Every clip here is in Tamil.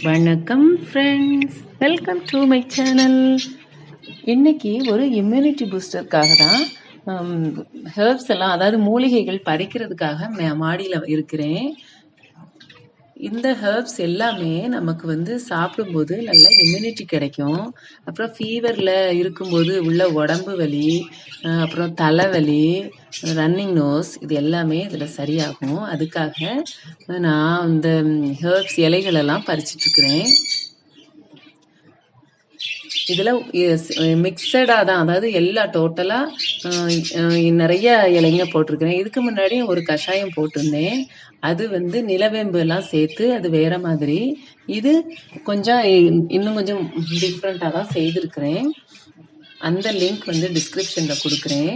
வணக்கம் friends, welcome to my channel. இன்னைக்கு ஒரு இம்யூனிட்டி பூஸ்டருக்காக தான் ஹெர்ப்ஸ் எல்லாம், அதாவது மூலிகைகள் பறிக்கிறதுக்காக மாடியில் இருக்கிறேன். இந்த ஹெர்ப்ஸ் எல்லாமே நமக்கு சாப்பிடும்போது நல்ல இம்யூனிட்டி கிடைக்கும். அப்புறம் ஃபீவரில் இருக்கும்போது உள்ள உடம்பு வலி, அப்புறம் தலைவலி, ரன்னிங் நோஸ், இது எல்லாமே இதில் சரியாகும். அதுக்காக நான் இந்த ஹெர்ப்ஸ் இலைகளெல்லாம் பறிச்சிட்ருக்கிறேன். இதில் மிக்சடாக தான், அதாவது எல்லா டோட்டலாக நிறைய இலைங்க போட்டிருக்கிறேன். இதுக்கு முன்னாடி ஒரு கஷாயம் போட்டிருந்தேன். அது நிலவேம்பு எல்லாம் சேர்த்து அது வேற மாதிரி. இது கொஞ்சம் இன்னும் கொஞ்சம் டிஃப்ரெண்ட்டாக தான் செய்திருக்கிறேன். அந்த லிங்க் டிஸ்கிரிப்ஷனில் கொடுக்குறேன்.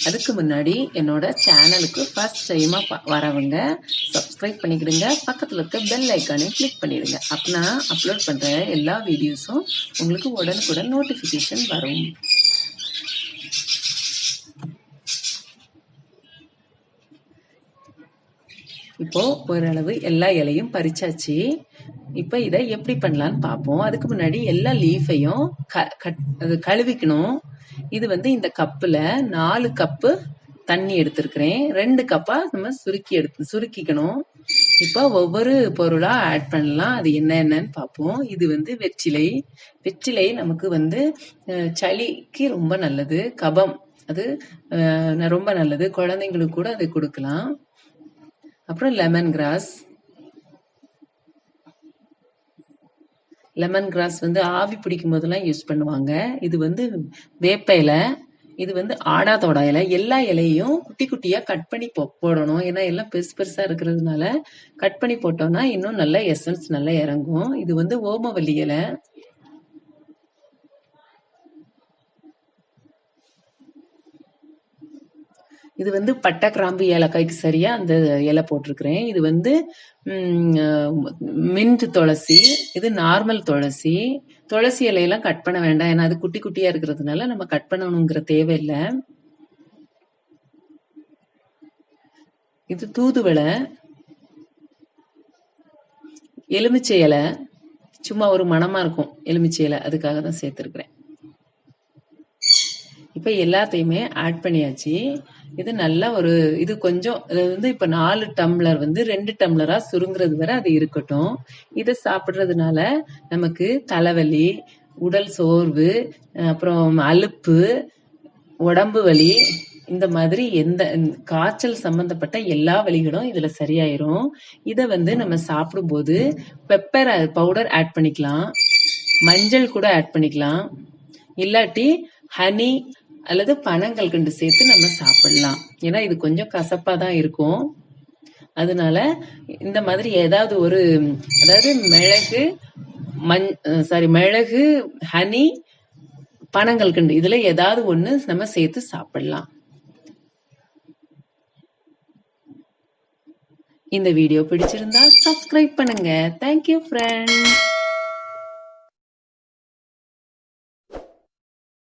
அதுக்கு முன்னாடி என்னோட சேனலுக்கு ஃபர்ஸ்ட் டைமாக வரவங்க சப்ஸ்கிரைப் பண்ணிக்கிடுங்க. பக்கத்தில் இருக்க பெல் ஐக்கானே கிளிக் பண்ணிடுங்க. அப்படின்னா அப்லோட் பண்ணுற எல்லா வீடியோஸும் உங்களுக்கு உடனுக்குடன் நோட்டிஃபிகேஷன் வரும். இப்போ ஓரளவு எல்லா இலையும் பறிச்சாச்சு. இப்போ இதை எப்படி பண்ணலான்னு பார்ப்போம். அதுக்கு முன்னாடி எல்லா லீஃபையும் கழுவிக்கணும். இது இந்த கப்பில் 4 கப்பு தண்ணி எடுத்திருக்கிறேன். 2 கப்பா நம்ம சுருக்கிக்கணும். இப்போ ஒவ்வொரு பொருளா ஆட் பண்ணலாம். அது என்னன்னு பார்ப்போம். இது வெற்றிலை. வெற்றிலை நமக்கு சளிக்கு ரொம்ப நல்லது. கபம் அது ரொம்ப நல்லது. குழந்தைங்களுக்கு கூட அதை கொடுக்கலாம். அப்புறம் லெமன் கிராஸ். லெமன் கிராஸ் ஆவி பிடிக்கும் போதெல்லாம் யூஸ் பண்ணுவாங்க. இது வேப்ப இலை. இது ஆடாதோட இலை. எல்லா இலையும் குட்டி குட்டியா கட் பண்ணி போடணும். ஏன்னா எல்லாம் பெருசு பெருசா இருக்கிறதுனால கட் பண்ணி போட்டோம்னா இன்னும் நல்ல எசன்ஸ் நல்லா இறங்கும். இது ஓமவல்லி இலை. இது பட்டை, கிராம்பு, ஏலக்காய்க்கு சரியா அந்த இலை போட்டிருக்கிறேன். இது மின்ட் துளசி. இது நார்மல் துளசி. துளசி இலையெல்லாம் கட் பண்ண வேண்டாம். ஏன்னா அது குட்டி குட்டியா இருக்கிறதுனால நம்ம கட் பண்ணணுங்கிற தேவையில்லை. இது தூதுவளை. எலுமிச்சை இலை. சும்மா ஒரு மணமா இருக்கும் எலுமிச்சை இலை, அதுக்காக தான் சேர்த்திருக்கிறேன். இப்ப எல்லாத்தையுமே ஆட் பண்ணியாச்சு. இது நல்லா இது கொஞ்சம் இப்ப 4 டம்ளர் 2 டம்ளரா சுருங்குறது வரை அது இருக்கட்டும். இதை சாப்பிடுறதுனால நமக்கு தலைவலி, உடல் சோர்வு, அப்புறம் அலுப்பு, உடம்பு வலி, இந்த மாதிரி எந்த காய்ச்சல் சம்பந்தப்பட்ட எல்லா வலிகளும் இதுல சரியாயிரும். இதை நம்ம சாப்பிடும்போது பெப்பர் பவுடர் ஆட் பண்ணிக்கலாம், மஞ்சள் கூட ஆட் பண்ணிக்கலாம், இல்லாட்டி ஹனி அல்லது பனங்கல்கண்டு சேர்த்து நம்ம சாப்பிடலாம். ஏன்னா இது கொஞ்சம் கசப்பா தான் இருக்கும். அதனால இந்த மாதிரி ஏதாவது ஒரு, அதாவது மிளகு, ஹனி, பனங்கல்கண்டு, இதுல ஏதாவது ஒண்ணு நம்ம சேர்த்து சாப்பிடலாம். இந்த வீடியோ பிடிச்சிருந்தா சப்ஸ்கிரைப் பண்ணுங்க. Thank you friends.